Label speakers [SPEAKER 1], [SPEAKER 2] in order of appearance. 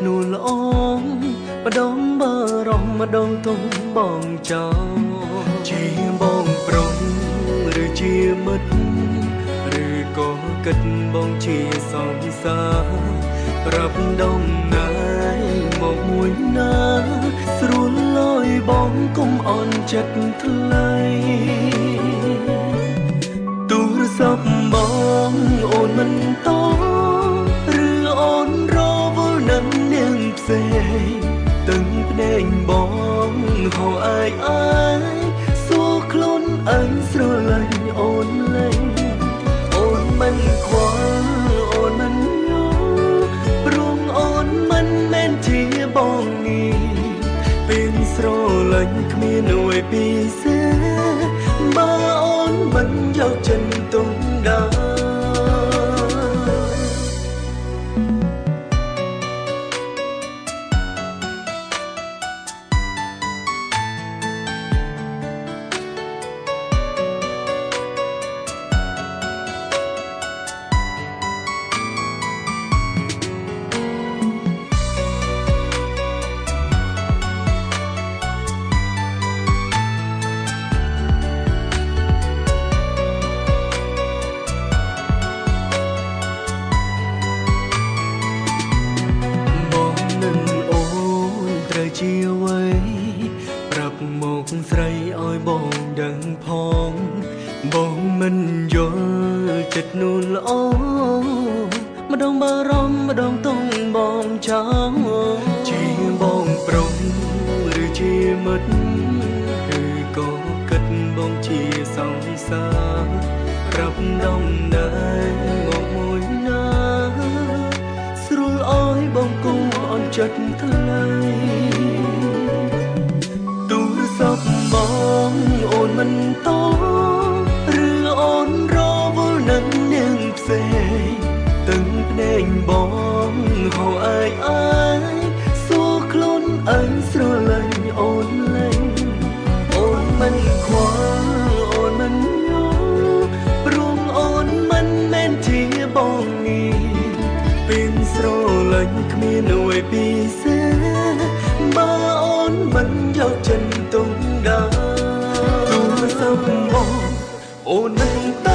[SPEAKER 1] នួលអងម្ដងបរំម្ដងទុំបងចោជាបងប្រុសឬជាមិត្តឬក៏គិតបងជាសង្សារប្រាប់ដងណាយមកមួយណាស្រួលលយបងកុំអន់ចិត្តថ្លៃទូរស័ព្ទបងអូនមិនតឬអូនរវល់នឹងនាងផ្សេងទឹកភ្នែកបងហៅអាយសួរខ្លួនអញស្រឡាញ់អូនលេងអូនមិនខ្វល់អូនមិនយល់ព្រោះអូនមិនមែនជាបងនេះពេលស្រឡាញ់គ្មានអ្វីពិសេសបើអូនមិនយកចិត្តទុំដល់ជាអ្វីប្រាប់មកស្រីឲ្យបងដឹងផងបងមិនយល់ចិត្តនួនល្អម្ដងបារម្ភម្ដងទុំបងចង់ជាបងប្រុសឬជាមិត្តឬក៏គិតបងជាសង្សារប្រាប់ដងដែរមកមួយណាស្រួលអើយបងគង់អន់ចិត្តថ្លៃបងអូនមិនតឬអូនរវល់នឹងនាងផ្សេងទឹកភ្នែកបងហៅអាយសួរខ្លួនអញស្រឡាញ់អូនលេងអូនមិនខ្វល់អូនមិនយល់ព្រោះអូនមិនមែនជាបងនេះពេលស្រឡាញ់គ្មានអ្វីពិសេសបើអូនមិនយកចិត្តទុំដល់ទូរស័ព្ទបងអូននឹង